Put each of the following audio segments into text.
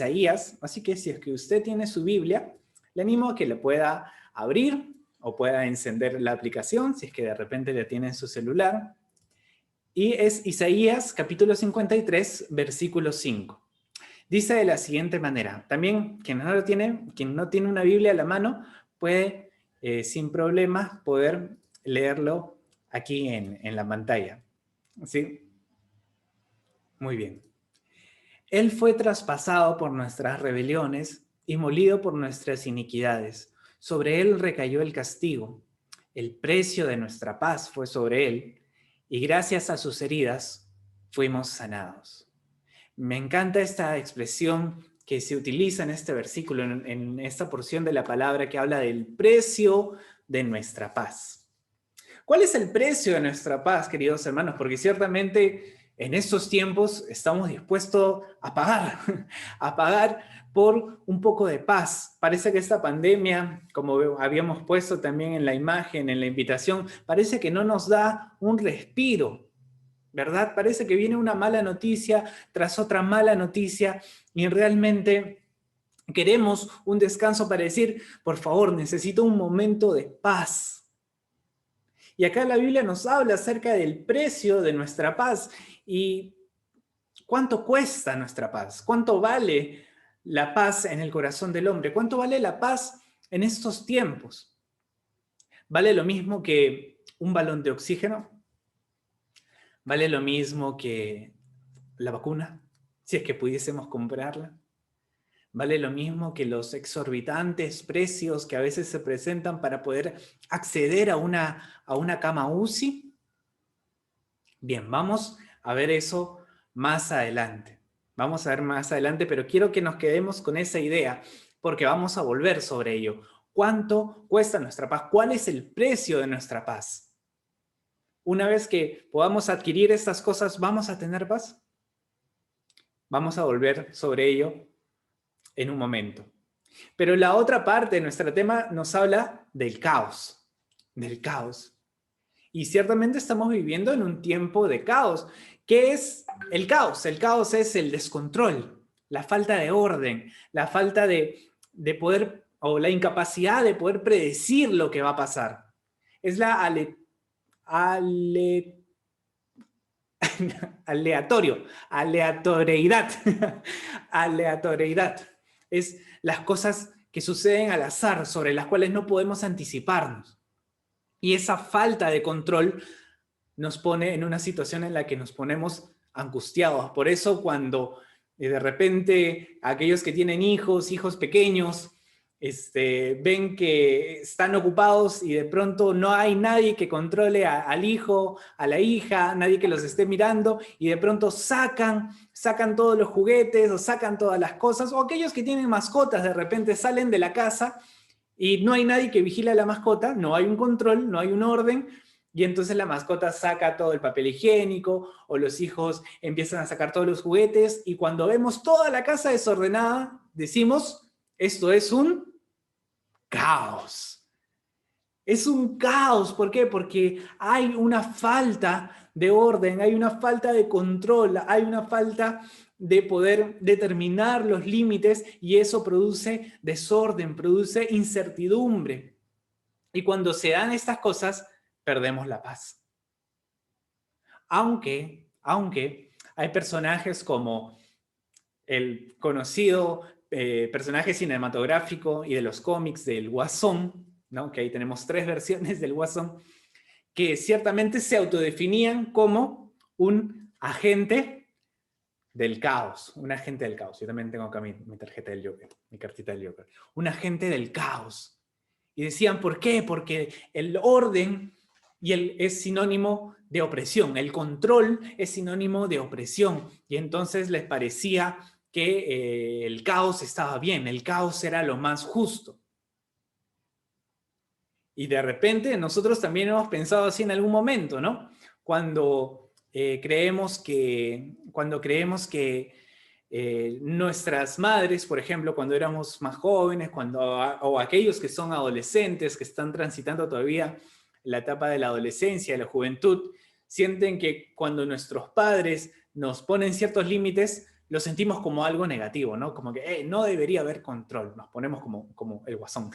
Isaías, así que si es que usted tiene su Biblia, le animo a que la pueda abrir o pueda encender la aplicación, si es que de repente la tiene en su celular. Y es Isaías capítulo 53, versículo 5. Dice de la siguiente manera, también quien no tiene una Biblia a la mano, puede sin problemas poder leerlo aquí en la pantalla. ¿Sí? Muy bien. Él fue traspasado por nuestras rebeliones y molido por nuestras iniquidades. Sobre él recayó el castigo. El precio de nuestra paz fue sobre él, y gracias a sus heridas fuimos sanados. Me encanta esta expresión que se utiliza en este versículo, en esta porción de la palabra que habla del precio de nuestra paz. ¿Cuál es el precio de nuestra paz, queridos hermanos? Porque ciertamente en estos tiempos estamos dispuestos a pagar por un poco de paz. Parece que esta pandemia, como habíamos puesto también en la imagen, en la invitación, parece que no nos da un respiro, ¿verdad? Parece que viene una mala noticia tras otra mala noticia y realmente queremos un descanso para decir, por favor, necesito un momento de paz. Y acá la Biblia nos habla acerca del precio de nuestra paz y cuánto cuesta nuestra paz, cuánto vale la paz en el corazón del hombre, cuánto vale la paz en estos tiempos. ¿Vale lo mismo que un balón de oxígeno? ¿Vale lo mismo que la vacuna, si es que pudiésemos comprarla? ¿Vale lo mismo que los exorbitantes precios que a veces se presentan para poder acceder a una cama UCI? Bien, vamos a ver eso más adelante. Vamos a ver más adelante, pero quiero que nos quedemos con esa idea, porque vamos a volver sobre ello. ¿Cuánto cuesta nuestra paz? ¿Cuál es el precio de nuestra paz? Una vez que podamos adquirir estas cosas, ¿vamos a tener paz? Vamos a volver sobre ello en un momento. Pero la otra parte de nuestro tema nos habla del caos, del caos. Y ciertamente estamos viviendo en un tiempo de caos. ¿Qué es el caos? El caos es el descontrol, la falta de orden, la falta de poder, o la incapacidad de poder predecir lo que va a pasar. Es la aleatoriedad. Aleatoriedad. Es las cosas que suceden al azar, sobre las cuales no podemos anticiparnos. Y esa falta de control nos pone en una situación en la que nos ponemos angustiados. Por eso cuando de repente aquellos que tienen hijos pequeños, ven que están ocupados y de pronto no hay nadie que controle al hijo, a la hija, nadie que los esté mirando y de pronto sacan todos los juguetes o sacan todas las cosas, o aquellos que tienen mascotas de repente salen de la casa y no hay nadie que vigile a la mascota, no hay un control, no hay un orden, y entonces la mascota saca todo el papel higiénico o los hijos empiezan a sacar todos los juguetes y cuando vemos toda la casa desordenada, decimos, esto es un caos. Es un caos, ¿por qué? Porque hay una falta de orden, hay una falta de control, hay una falta de poder determinar los límites y eso produce desorden, produce incertidumbre. Y cuando se dan estas cosas, perdemos la paz. Aunque hay personajes como el conocido personaje cinematográfico y de los cómics del Guasón, ¿no? Que ahí tenemos 3 versiones del Guasón, que ciertamente se autodefinían como un agente del caos, un agente del caos. Yo también tengo acá mi tarjeta del Joker, mi cartita del Joker. Un agente del caos. Y decían, ¿por qué? Porque el orden es sinónimo de opresión, el control es sinónimo de opresión. Y entonces les parecía que el caos estaba bien, el caos era lo más justo. Y de repente nosotros también hemos pensado así en algún momento, ¿no? Cuando creemos que nuestras madres, por ejemplo, cuando éramos más jóvenes, o aquellos que son adolescentes, que están transitando todavía la etapa de la adolescencia, de la juventud, sienten que cuando nuestros padres nos ponen ciertos límites, lo sentimos como algo negativo, ¿no? Como que no debería haber control. Nos ponemos como el guasón.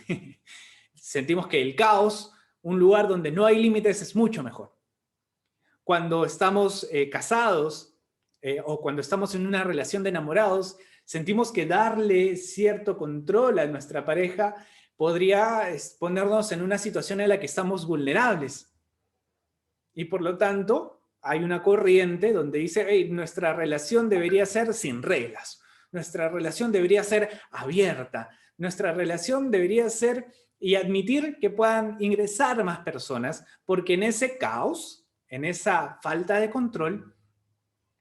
Sentimos que el caos, un lugar donde no hay límites, es mucho mejor. Cuando estamos casados o cuando estamos en una relación de enamorados, sentimos que darle cierto control a nuestra pareja podría ponernos en una situación en la que estamos vulnerables. Y por lo tanto, hay una corriente donde dice, hey, nuestra relación debería ser sin reglas, nuestra relación debería ser abierta, nuestra relación debería ser y admitir que puedan ingresar más personas, porque en ese caos, en esa falta de control,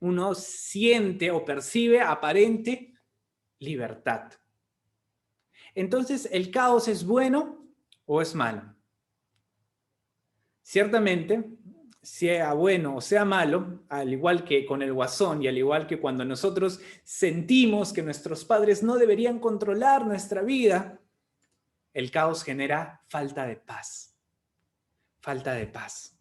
uno siente o percibe aparente libertad. Entonces, ¿el caos es bueno o es malo? Ciertamente, sea bueno o sea malo, al igual que con el guasón y al igual que cuando nosotros sentimos que nuestros padres no deberían controlar nuestra vida, el caos genera falta de paz. Falta de paz.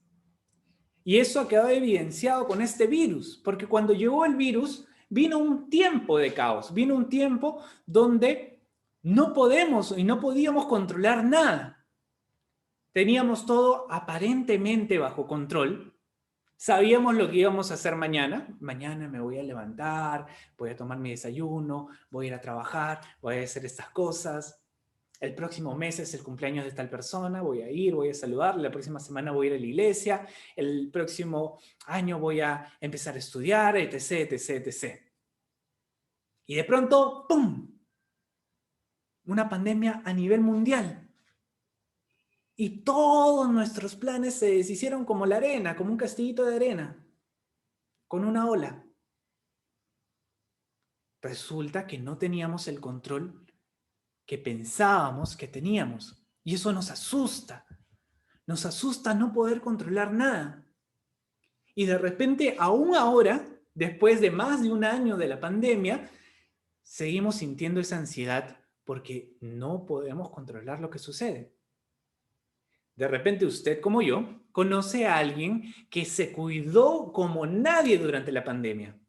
Y eso ha quedado evidenciado con este virus, porque cuando llegó el virus, vino un tiempo de caos, vino un tiempo donde no podemos y no podíamos controlar nada. Teníamos todo aparentemente bajo control. Sabíamos lo que íbamos a hacer mañana. Mañana me voy a levantar, voy a tomar mi desayuno, voy a ir a trabajar, voy a hacer estas cosas. El próximo mes es el cumpleaños de tal persona, voy a ir, voy a saludarle. La próxima semana voy a ir a la iglesia. El próximo año voy a empezar a estudiar, etc., etc., etc. Y de pronto, ¡pum! Una pandemia a nivel mundial. Y todos nuestros planes se deshicieron como la arena, como un castillito de arena, con una ola. Resulta que no teníamos el control que pensábamos que teníamos. Y eso nos asusta. Nos asusta no poder controlar nada. Y de repente, aún ahora, después de más de un año de la pandemia, seguimos sintiendo esa ansiedad porque no podemos controlar lo que sucede. De repente usted, como yo, conoce a alguien que se cuidó como nadie durante la pandemia,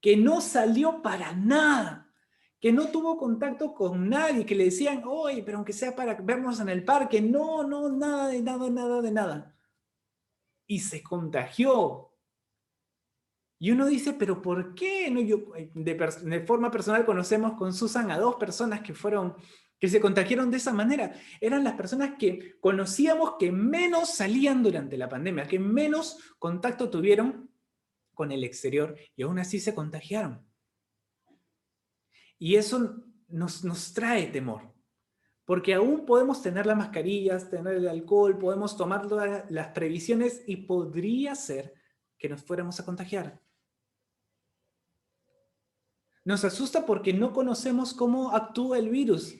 que no salió para nada, que no tuvo contacto con nadie, que le decían, oye, pero aunque sea para vernos en el parque, no, nada de nada, nada de nada. Y se contagió. Y uno dice, pero ¿por qué? No, yo, de forma personal conocemos con Susan a 2 personas que se contagiaron de esa manera. Eran las personas que conocíamos que menos salían durante la pandemia, que menos contacto tuvieron con el exterior y aún así se contagiaron. Y eso nos trae temor, porque aún podemos tener las mascarillas, tener el alcohol, podemos tomar todas las previsiones y podría ser que nos fuéramos a contagiar. Nos asusta porque no conocemos cómo actúa el virus.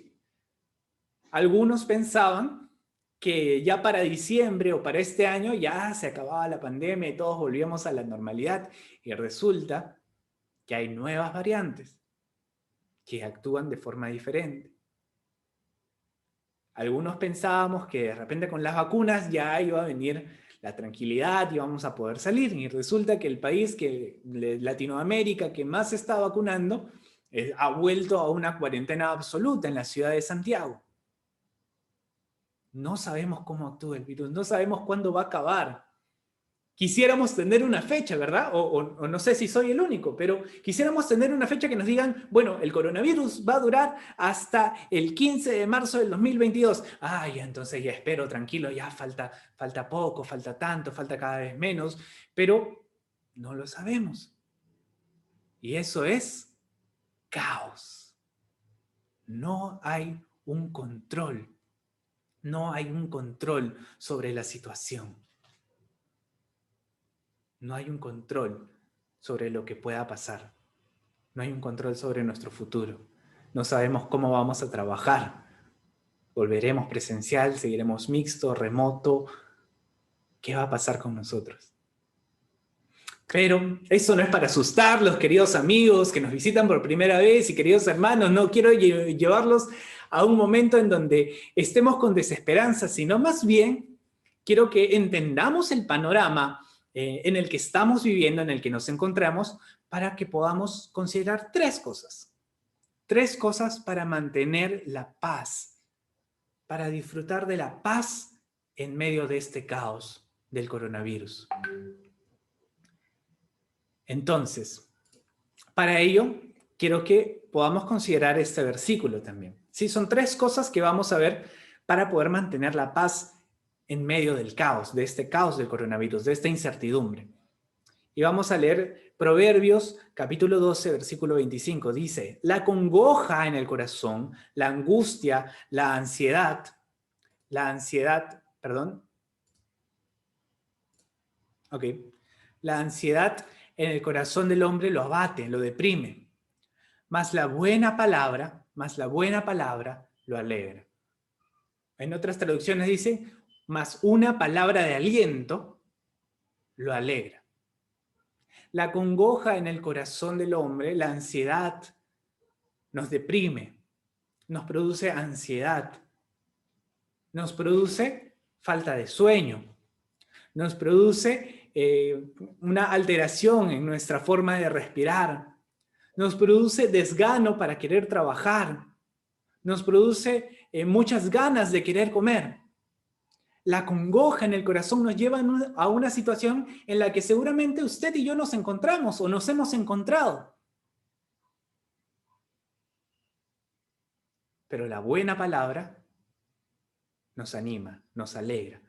Algunos pensaban que ya para diciembre o para este año ya se acababa la pandemia y todos volvíamos a la normalidad. Y resulta que hay nuevas variantes que actúan de forma diferente. Algunos pensábamos que de repente con las vacunas ya iba a venir la tranquilidad y vamos a poder salir. Y resulta que el país Latinoamérica que más se está vacunando ha vuelto a una cuarentena absoluta en la ciudad de Santiago. No sabemos cómo actúa el virus, no sabemos cuándo va a acabar. Quisiéramos tener una fecha, ¿verdad? O no sé si soy el único, pero quisiéramos tener una fecha que nos digan, bueno, el coronavirus va a durar hasta el 15 de marzo del 2022. Ay, entonces ya espero, tranquilo, ya falta poco, falta tanto, falta cada vez menos, pero no lo sabemos. Y eso es caos. No hay un control. No hay un control sobre la situación. No hay un control sobre lo que pueda pasar. No hay un control sobre nuestro futuro. No sabemos cómo vamos a trabajar. ¿Volveremos presencial? ¿Seguiremos mixto, remoto? ¿Qué va a pasar con nosotros? Pero eso no es para asustarlos, queridos amigos que nos visitan por primera vez y queridos hermanos. No quiero llevarlos a un momento en donde estemos con desesperanza, sino más bien quiero que entendamos el panorama en el que estamos viviendo, en el que nos encontramos, para que podamos considerar tres cosas. Tres cosas para mantener la paz, para disfrutar de la paz en medio de este caos del coronavirus. Entonces, para ello, quiero que podamos considerar este versículo también. Sí, son tres cosas que vamos a ver para poder mantener la paz en medio del caos, de este caos del coronavirus, de esta incertidumbre. Y vamos a leer Proverbios, capítulo 12, versículo 25. Dice, la congoja en el corazón, la angustia, la ansiedad, la ansiedad en el corazón del hombre lo abate, lo deprime. Mas la buena palabra lo alegra. En otras traducciones dice, mas una palabra de aliento lo alegra. La congoja en el corazón del hombre, la ansiedad, nos deprime, nos produce ansiedad, nos produce falta de sueño, nos produce una alteración en nuestra forma de respirar, nos produce desgano para querer trabajar, nos produce muchas ganas de querer comer. La congoja en el corazón nos lleva a una situación en la que seguramente usted y yo nos encontramos o nos hemos encontrado. Pero la buena palabra nos anima, nos alegra.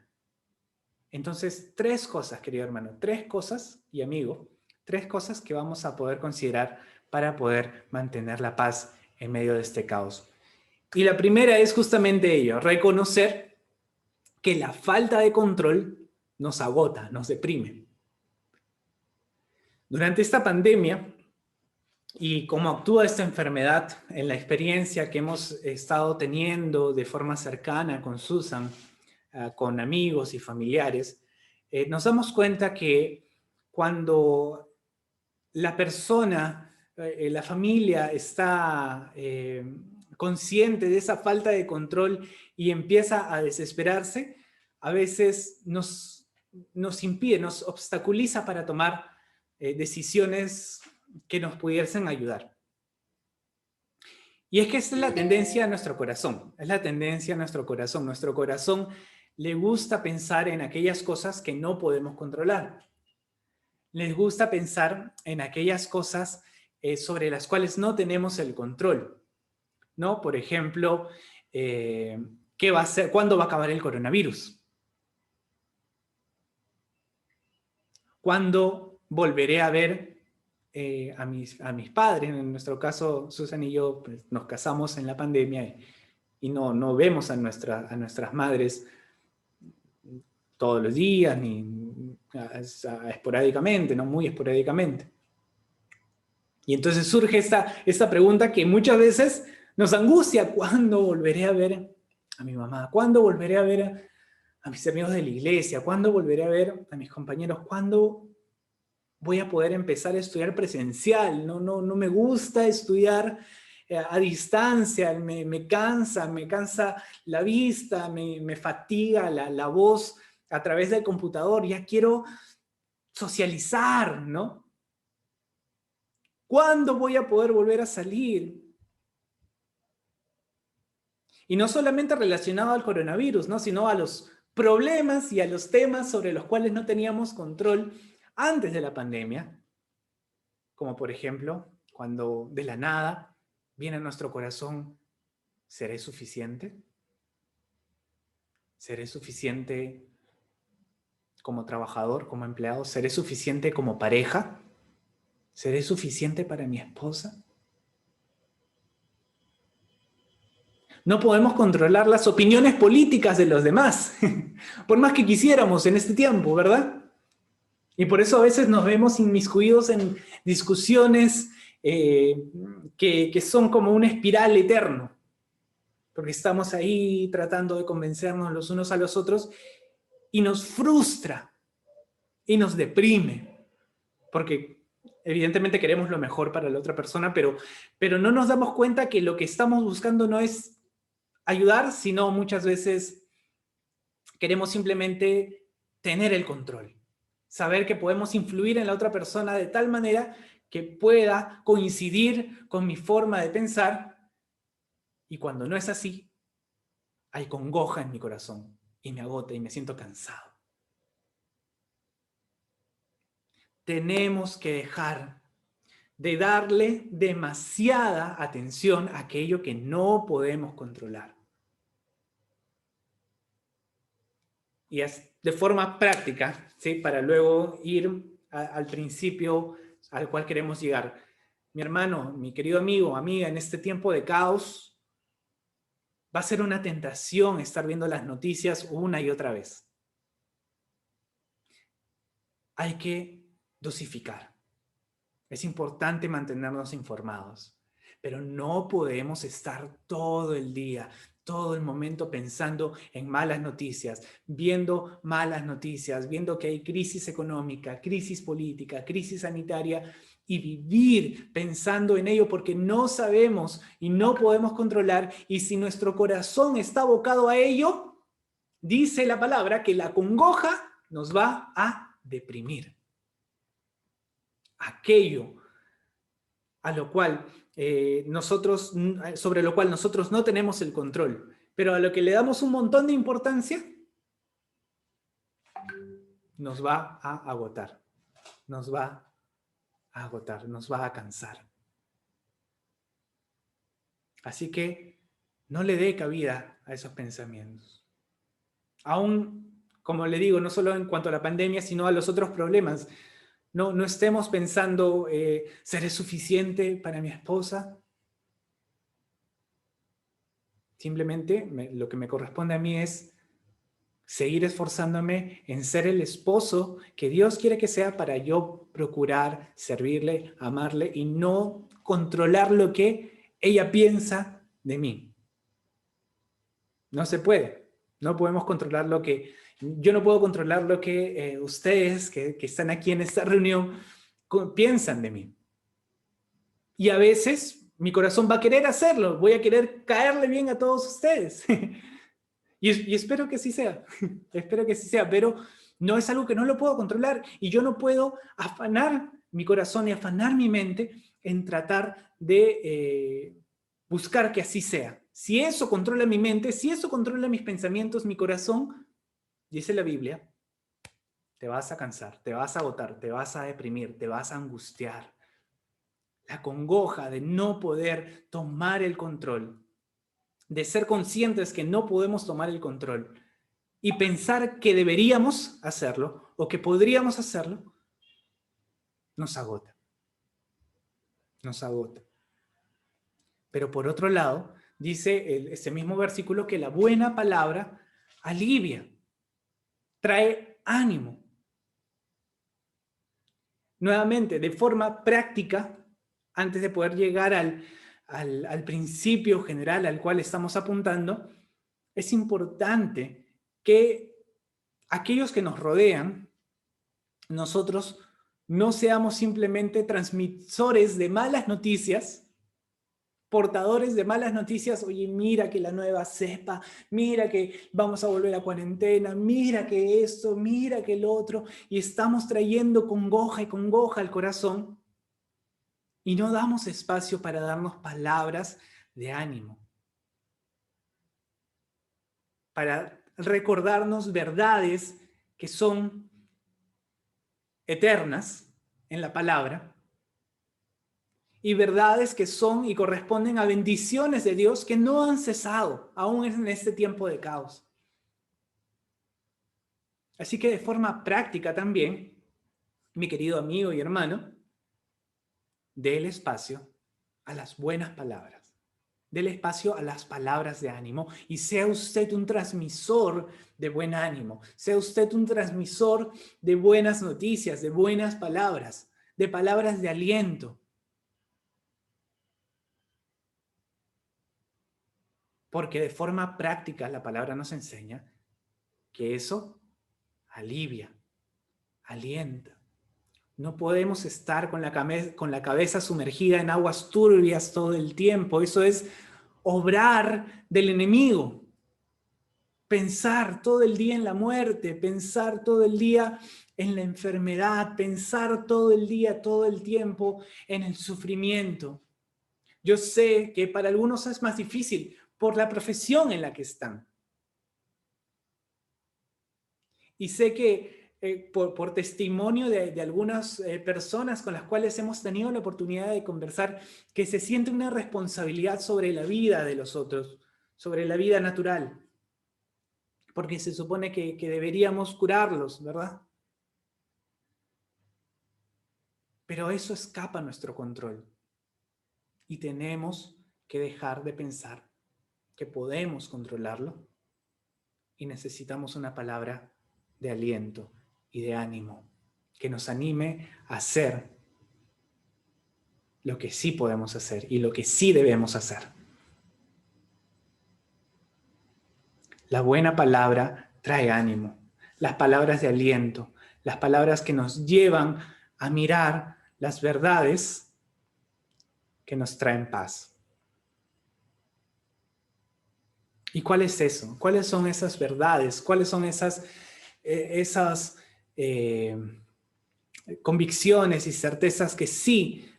Entonces, tres cosas, querido hermano, tres cosas, y amigo, tres cosas que vamos a poder considerar para poder mantener la paz en medio de este caos. Y la primera es justamente ello, reconocer que la falta de control nos agota, nos deprime. Durante esta pandemia, y cómo actúa esta enfermedad en la experiencia que hemos estado teniendo de forma cercana con Susan, con amigos y familiares, nos damos cuenta que cuando la persona, la familia está consciente de esa falta de control y empieza a desesperarse, a veces nos impide, nos obstaculiza para tomar decisiones que nos pudiesen ayudar. Y es que esta es la tendencia de nuestro corazón, es la tendencia de nuestro corazón. Nuestro corazón le gusta pensar en aquellas cosas que no podemos controlar. Les gusta pensar en aquellas cosas sobre las cuales no tenemos el control, ¿no? Por ejemplo, ¿qué va a ser? ¿Cuándo va a acabar el coronavirus? ¿Cuándo volveré a ver a mis padres? En nuestro caso, Susan y yo pues, nos casamos en la pandemia y no vemos a nuestras madres todos los días, ni esporádicamente, no muy esporádicamente. Y entonces surge esta pregunta que muchas veces nos angustia. ¿Cuándo volveré a ver a mi mamá? ¿Cuándo volveré a ver a mis amigos de la iglesia? ¿Cuándo volveré a ver a mis compañeros? ¿Cuándo voy a poder empezar a estudiar presencial? No me gusta estudiar a distancia, me cansa la vista, me fatiga la voz a través del computador. Ya quiero socializar, ¿no? ¿Cuándo voy a poder volver a salir? Y no solamente relacionado al coronavirus, ¿no? Sino a los problemas y a los temas sobre los cuales no teníamos control antes de la pandemia. Como por ejemplo, cuando de la nada viene a nuestro corazón, ¿seré suficiente? ¿Seré suficiente como trabajador, como empleado? ¿Seré suficiente como pareja? ¿Seré suficiente para mi esposa? No podemos controlar las opiniones políticas de los demás, por más que quisiéramos en este tiempo, ¿verdad? Y por eso a veces nos vemos inmiscuidos en discusiones que son como una espiral eterno, porque estamos ahí tratando de convencernos los unos a los otros y nos frustra y nos deprime, porque evidentemente queremos lo mejor para la otra persona, pero no nos damos cuenta que lo que estamos buscando no es ayudar, sino muchas veces queremos simplemente tener el control, saber que podemos influir en la otra persona de tal manera que pueda coincidir con mi forma de pensar, y cuando no es así, hay congoja en mi corazón y me agota y me siento cansado. Tenemos que dejar de darle demasiada atención a aquello que no podemos controlar. Y es de forma práctica, ¿sí? Para luego ir al principio al cual queremos llegar. Mi hermano, mi querido amigo, amiga, en este tiempo de caos, va a ser una tentación estar viendo las noticias una y otra vez. Hay que dosificar. Es importante mantenernos informados, pero no podemos estar todo el día, todo el momento pensando en malas noticias, viendo malas noticias, viendo que hay crisis económica, crisis política, crisis sanitaria, y vivir pensando en ello porque no sabemos y no podemos controlar, y si nuestro corazón está abocado a ello, dice la palabra que la congoja nos va a deprimir. Aquello a lo cual sobre lo cual nosotros no tenemos el control, pero a lo que le damos un montón de importancia, nos va a agotar, nos va a agotar, nos va a cansar. Así que no le dé cabida a esos pensamientos. Aún, como le digo, no solo en cuanto a la pandemia, sino a los otros problemas. No estemos pensando, ¿seré suficiente para mi esposa? Simplemente lo que me corresponde a mí es seguir esforzándome en ser el esposo que Dios quiere que sea para yo procurar servirle, amarle y no controlar lo que ella piensa de mí. No se puede. No podemos controlar lo que... Yo no puedo controlar lo que ustedes que están aquí en esta reunión piensan de mí. Y a veces mi corazón va a querer hacerlo. Voy a querer caerle bien a todos ustedes. Y espero que así sea. Espero que así sea. Pero no es algo que no lo puedo controlar. Y yo no puedo afanar mi corazón y afanar mi mente en tratar de buscar que así sea. Si eso controla mi mente, si eso controla mis pensamientos, mi corazón, dice la Biblia, te vas a cansar, te vas a agotar, te vas a deprimir, te vas a angustiar. La congoja de no poder tomar el control, de ser conscientes que no podemos tomar el control y pensar que deberíamos hacerlo o que podríamos hacerlo, nos agota. Nos agota. Pero por otro lado, dice ese mismo versículo que la buena palabra alivia, trae ánimo. Nuevamente, de forma práctica, antes de poder llegar al principio general al cual estamos apuntando, es importante que aquellos que nos rodean, nosotros no seamos simplemente transmisores de malas noticias, portadores de malas noticias. Oye, mira que la nueva cepa, mira que vamos a volver a cuarentena, mira que esto, mira que el otro, y estamos trayendo congoja y congoja al corazón y no damos espacio para darnos palabras de ánimo, para recordarnos verdades que son eternas en la palabra, y verdades que son y corresponden a bendiciones de Dios que no han cesado, aún en este tiempo de caos. Así que de forma práctica también, mi querido amigo y hermano, dé el espacio a las buenas palabras, dé el espacio a las palabras de ánimo y sea usted un transmisor de buen ánimo, sea usted un transmisor de buenas noticias, de buenas palabras, de palabras de aliento. Porque de forma práctica la palabra nos enseña que eso alivia, alienta. No podemos estar con la cabeza sumergida en aguas turbias todo el tiempo. Eso es obrar del enemigo. pensar todo el día en la muerte, pensar todo el día en la enfermedad, pensar todo el día, todo el tiempo en el sufrimiento. Yo sé que para algunos es más difícil por la profesión en la que están. Y sé que por testimonio de algunas personas con las cuales hemos tenido la oportunidad de conversar, que se siente una responsabilidad sobre la vida de los otros, sobre la vida natural. Porque se supone que deberíamos curarlos, ¿verdad? Pero eso escapa a nuestro control. Y tenemos que dejar de pensar que podemos controlarlo y necesitamos una palabra de aliento y de ánimo que nos anime a hacer lo que sí podemos hacer y lo que sí debemos hacer. La buena palabra trae ánimo, las palabras de aliento, las palabras que nos llevan a mirar las verdades que nos traen paz. ¿Y cuál es eso? ¿Cuáles son esas verdades? ¿Cuáles son esas convicciones y certezas que sí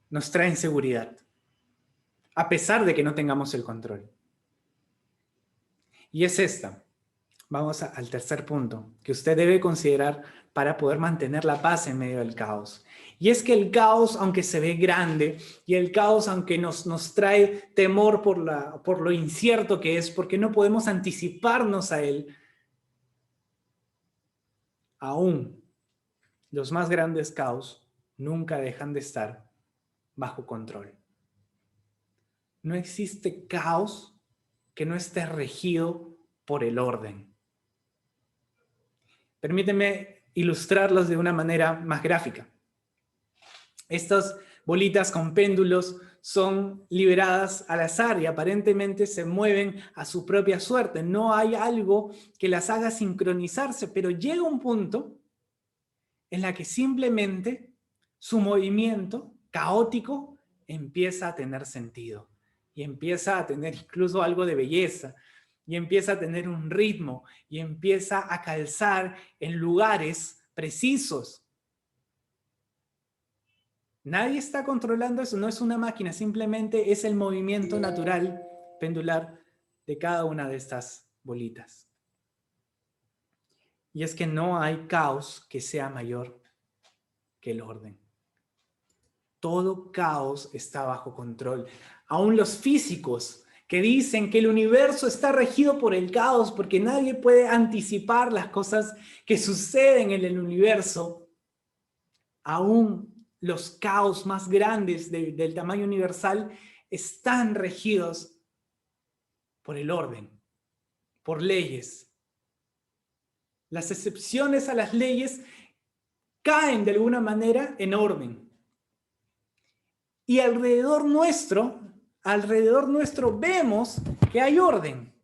nos traen seguridad, a pesar de que no tengamos el control? Y es esta. Vamos al tercer punto que usted debe considerar para poder mantener la paz en medio del caos. Y es que el caos, aunque se ve grande, y el caos, aunque nos trae temor por lo incierto que es, porque no podemos anticiparnos a él, aún los más grandes caos nunca dejan de estar bajo control. No existe caos que no esté regido por el orden. Permíteme ilustrarlos de una manera más gráfica. Estas bolitas con péndulos son liberadas al azar y aparentemente se mueven a su propia suerte. No hay algo que las haga sincronizarse, pero llega un punto en la que simplemente su movimiento caótico empieza a tener sentido y empieza a tener incluso algo de belleza y empieza a tener un ritmo y empieza a calzar en lugares precisos. Nadie está controlando eso, no es una máquina, simplemente es el movimiento natural pendular de cada una de estas bolitas. Y es que no hay caos que sea mayor que el orden. Todo caos está bajo control. Aún los físicos que dicen que el universo está regido por el caos porque nadie puede anticipar las cosas que suceden en el universo, aún los caos más grandes del tamaño universal están regidos por el orden, por leyes. Las excepciones a las leyes caen de alguna manera en orden. Y alrededor nuestro vemos que hay orden,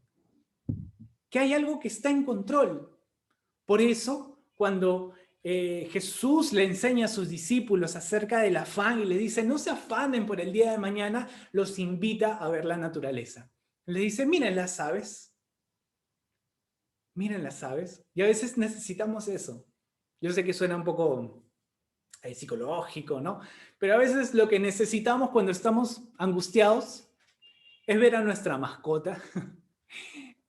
que hay algo que está en control. Por eso, cuando Jesús le enseña a sus discípulos acerca del afán y le dice, no se afanen por el día de mañana, los invita a ver la naturaleza. Le dice, miren las aves. Miren las aves. Y a veces necesitamos eso. Yo sé que suena un poco psicológico, ¿no? Pero a veces lo que necesitamos cuando estamos angustiados es ver a nuestra mascota,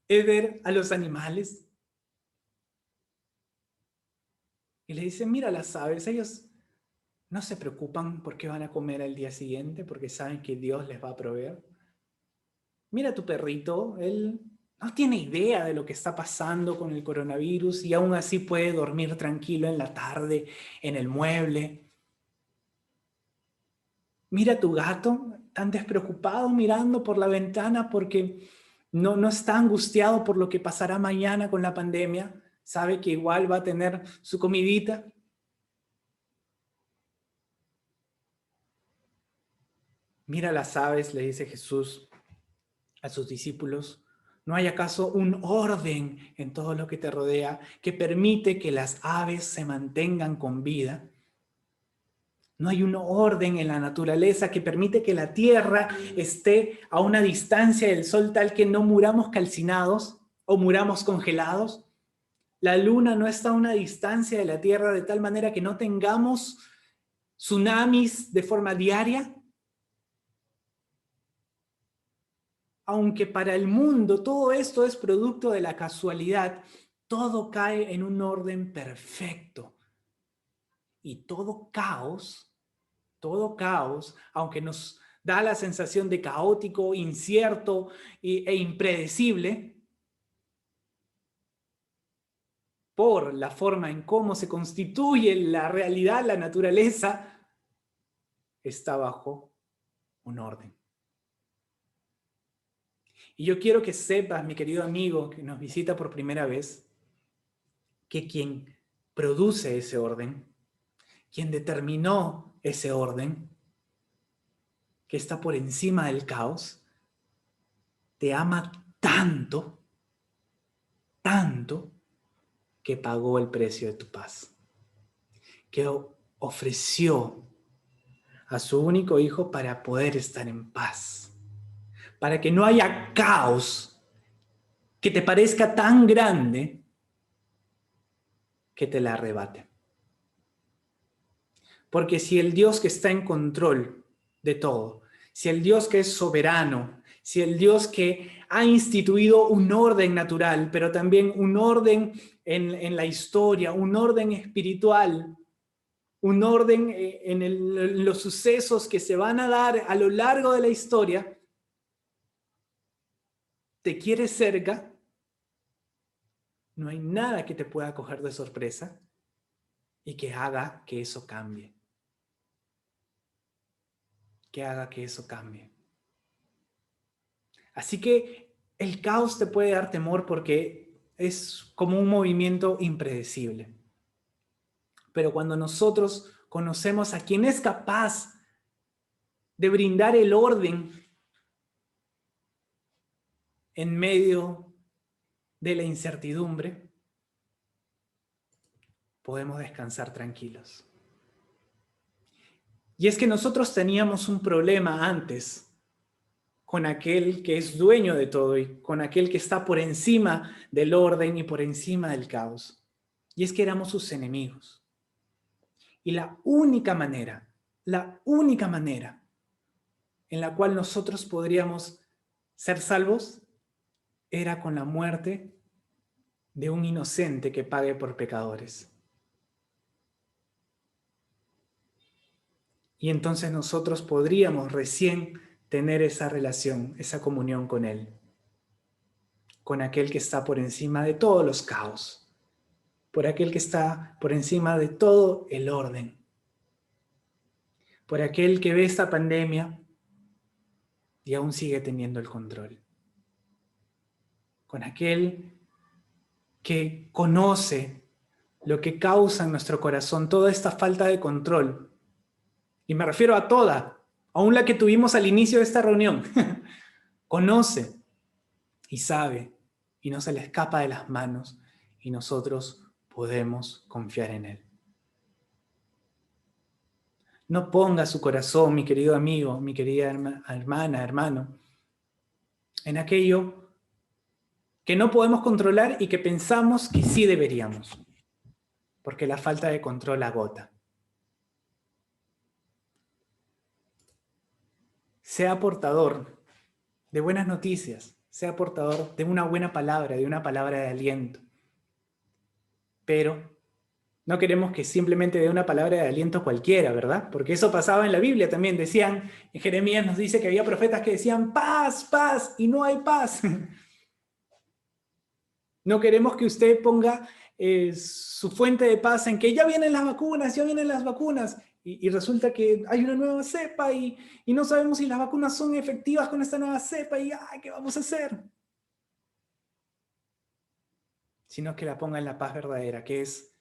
es ver a los animales. Y le dicen, mira las aves, ellos no se preocupan por qué van a comer al día siguiente, porque saben que Dios les va a proveer. Mira a tu perrito, él no tiene idea de lo que está pasando con el coronavirus y aún así puede dormir tranquilo en la tarde, en el mueble. Mira a tu gato, tan despreocupado mirando por la ventana porque no está angustiado por lo que pasará mañana con la pandemia. Sabe que igual va a tener su comidita. Mira las aves, le dice Jesús a sus discípulos. ¿No hay acaso un orden en todo lo que te rodea que permite que las aves se mantengan con vida? No hay un orden en la naturaleza que permite que la tierra esté a una distancia del sol tal que no muramos calcinados. o muramos congelados. La luna no está a una distancia de la Tierra de tal manera que no tengamos tsunamis de forma diaria. Aunque para el mundo todo esto es producto de la casualidad, todo cae en un orden perfecto. Y todo caos, aunque nos da la sensación de caótico, incierto e impredecible, por la forma en cómo se constituye la realidad, la naturaleza, está bajo un orden. Y yo quiero que sepas, mi querido amigo que nos visita por primera vez, que quien produce ese orden, quien determinó ese orden, que está por encima del caos, te ama tanto, tanto, que pagó el precio de tu paz, que ofreció a su único hijo para poder estar en paz, para que no haya caos que te parezca tan grande que te la arrebate. Porque si el Dios que está en control de todo, si el Dios que es soberano, si el Dios que ha instituido un orden natural, pero también un orden en la historia, un orden espiritual, un orden en los sucesos que se van a dar a lo largo de la historia, te quiere cerca, no hay nada que te pueda coger de sorpresa y que haga que eso cambie. Que haga que eso cambie. Así que el caos te puede dar temor porque es como un movimiento impredecible. Pero cuando nosotros conocemos a quien es capaz de brindar el orden en medio de la incertidumbre, podemos descansar tranquilos. Y es que nosotros teníamos un problema antes con aquel que es dueño de todo y con aquel que está por encima del orden y por encima del caos. Y es que éramos sus enemigos. Y la única manera en la cual nosotros podríamos ser salvos era con la muerte de un inocente que pague por pecadores. Y entonces nosotros podríamos recién tener esa relación, esa comunión con Él, con aquel que está por encima de todos los caos, por aquel que está por encima de todo el orden, por aquel que ve esta pandemia y aún sigue teniendo el control, con aquel que conoce lo que causa en nuestro corazón toda esta falta de control. Y me refiero a toda, aún la que tuvimos al inicio de esta reunión. Conoce y sabe y no se le escapa de las manos y nosotros podemos confiar en Él. No ponga su corazón, mi querido amigo, mi querida hermana, hermano, en aquello que no podemos controlar y que pensamos que sí deberíamos, porque la falta de control agota. Sea portador de buenas noticias, sea portador de una buena palabra, de una palabra de aliento. Pero no queremos que simplemente dé una palabra de aliento cualquiera, ¿verdad? Porque eso pasaba en la Biblia también. Decían, en Jeremías nos dice que había profetas que decían paz, paz, y no hay paz. No queremos que usted ponga su fuente de paz en que ya vienen las vacunas, ya vienen las vacunas. Y resulta que hay una nueva cepa y no sabemos si las vacunas son efectivas con esta nueva cepa y ¡ay, qué vamos a hacer! Sino que la ponga en la paz verdadera, que es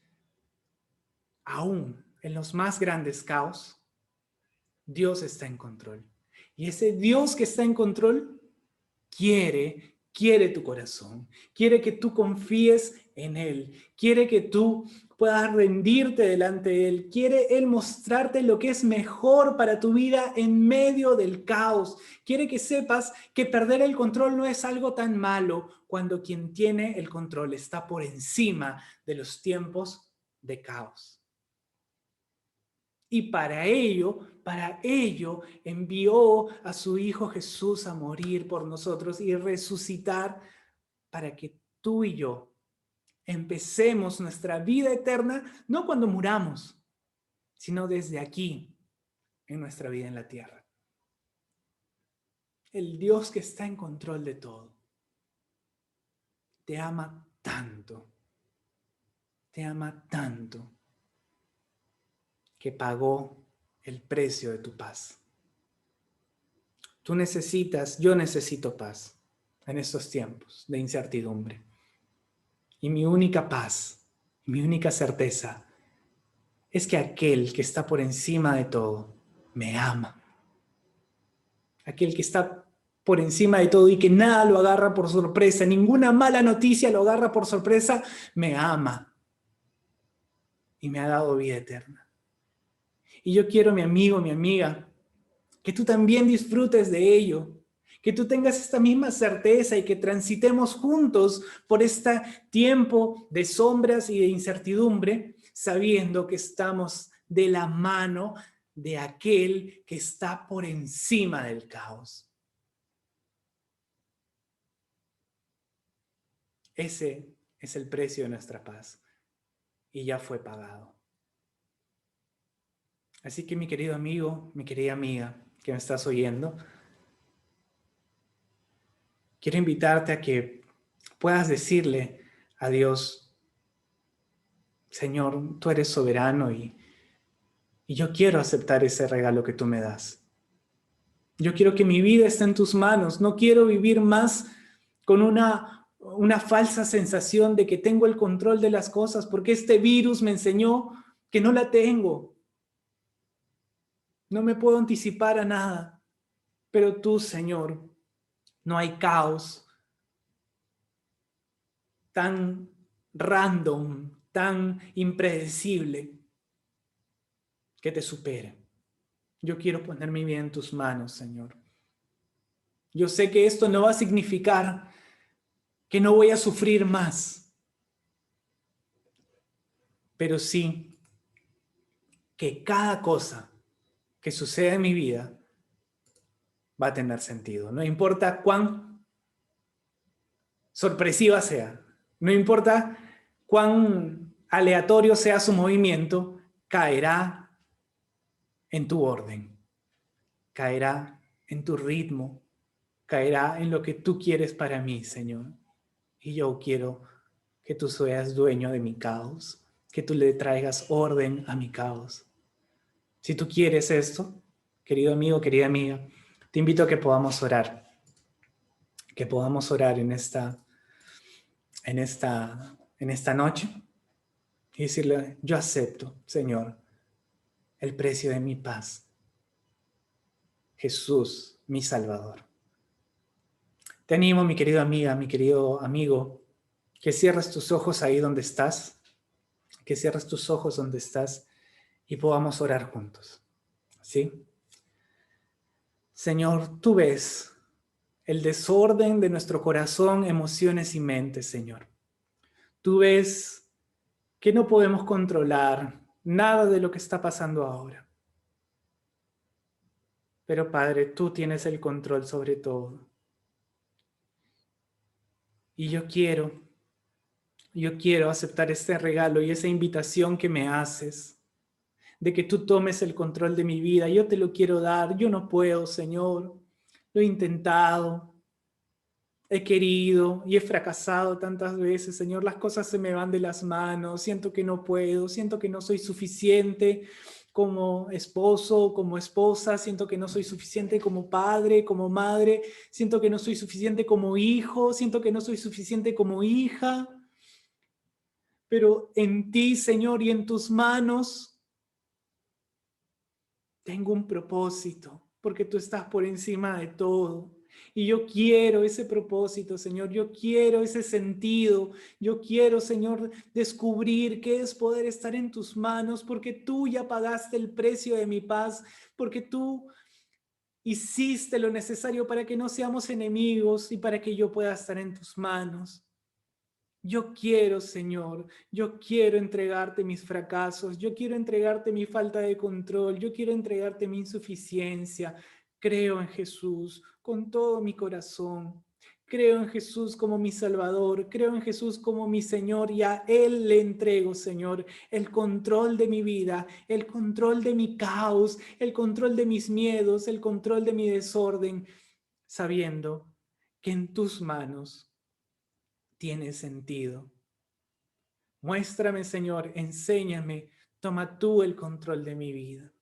aún en los más grandes caos, Dios está en control. Y ese Dios que está en control quiere tu corazón, quiere que tú confíes en Él. Quiere que tú puedas rendirte delante de Él. Quiere Él mostrarte lo que es mejor para tu vida en medio del caos. Quiere que sepas que perder el control no es algo tan malo cuando quien tiene el control está por encima de los tiempos de caos. Y para ello envió a su Hijo Jesús a morir por nosotros y resucitar para que tú y yo empecemos nuestra vida eterna, no cuando muramos, sino desde aquí, en nuestra vida en la tierra. El Dios que está en control de todo, te ama tanto, que pagó el precio de tu paz. Tú necesitas, yo necesito paz en estos tiempos de incertidumbre. Y mi única paz, mi única certeza, es que aquel que está por encima de todo, me ama. Aquel que está por encima de todo y que nada lo agarra por sorpresa, ninguna mala noticia lo agarra por sorpresa, me ama. Y me ha dado vida eterna. Y yo quiero, mi amigo, mi amiga, que tú también disfrutes de ello, que tú tengas esta misma certeza y que transitemos juntos por este tiempo de sombras y de incertidumbre, sabiendo que estamos de la mano de aquel que está por encima del caos. Ese es el precio de nuestra paz y ya fue pagado. Así que mi querido amigo, mi querida amiga que me estás oyendo, quiero invitarte a que puedas decirle a Dios: Señor, tú eres soberano y yo quiero aceptar ese regalo que tú me das. Yo quiero que mi vida esté en tus manos. No quiero vivir más con una falsa sensación de que tengo el control de las cosas, porque este virus me enseñó que no la tengo. No me puedo anticipar a nada. Pero tú, Señor, no hay caos tan random, tan impredecible que te supere. Yo quiero poner mi vida en tus manos, Señor. Yo sé que esto no va a significar que no voy a sufrir más, pero sí que cada cosa que suceda en mi vida va a tener sentido. No importa cuán sorpresiva sea, no importa cuán aleatorio sea su movimiento, caerá en tu orden, caerá en tu ritmo, caerá en lo que tú quieres para mí, Señor. Y yo quiero que tú seas dueño de mi caos, que tú le traigas orden a mi caos. Si tú quieres esto, querido amigo, querida amiga, te invito a que podamos orar en esta noche y decirle: yo acepto, Señor, el precio de mi paz. Jesús, mi Salvador. Te animo, mi querida amiga, mi querido amigo, que cierres tus ojos ahí donde estás, que cierres tus ojos donde estás y podamos orar juntos. ¿Sí? Señor, tú ves el desorden de nuestro corazón, emociones y mente, Señor. Tú ves que no podemos controlar nada de lo que está pasando ahora. Pero Padre, tú tienes el control sobre todo. Y yo quiero aceptar este regalo y esa invitación que me haces de que tú tomes el control de mi vida. Yo te lo quiero dar. Yo no puedo, Señor. Lo he intentado. He querido y he fracasado tantas veces, Señor. Las cosas se me van de las manos. Siento que no puedo. Siento que no soy suficiente como esposo, como esposa. Siento que no soy suficiente como padre, como madre. Siento que no soy suficiente como hijo. Siento que no soy suficiente como hija. Pero en ti, Señor, y en tus manos tengo un propósito, porque tú estás por encima de todo. Y yo quiero ese propósito, Señor. Yo quiero ese sentido. Yo quiero, Señor, descubrir qué es poder estar en tus manos, porque tú ya pagaste el precio de mi paz, porque tú hiciste lo necesario para que no seamos enemigos y para que yo pueda estar en tus manos. Yo quiero, Señor, yo quiero entregarte mis fracasos, yo quiero entregarte mi falta de control, yo quiero entregarte mi insuficiencia. Creo en Jesús con todo mi corazón. Creo en Jesús como mi Salvador, creo en Jesús como mi Señor y a Él le entrego, Señor, el control de mi vida, el control de mi caos, el control de mis miedos, el control de mi desorden, sabiendo que en tus manos tiene sentido. Muéstrame, Señor, enséñame, toma tú el control de mi vida.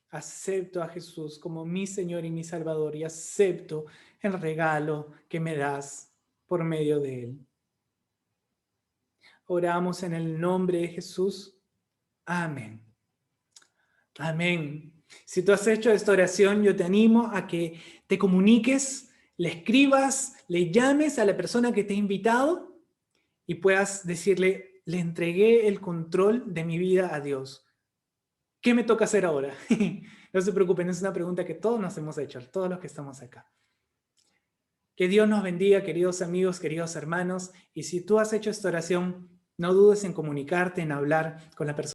Acepto a Jesús como mi Señor y mi Salvador y acepto el regalo que me das por medio de Él. Oramos en el nombre de Jesús. Amén. Amén. Si tú has hecho esta oración, yo te animo a que te comuniques, le escribas, le llames a la persona que te ha invitado y puedas decirle, le entregué el control de mi vida a Dios. ¿Qué me toca hacer ahora? No se preocupen, es una pregunta que todos nos hemos hecho, todos los que estamos acá. Que Dios nos bendiga, queridos amigos, queridos hermanos, y si tú has hecho esta oración, no dudes en comunicarte, en hablar con la persona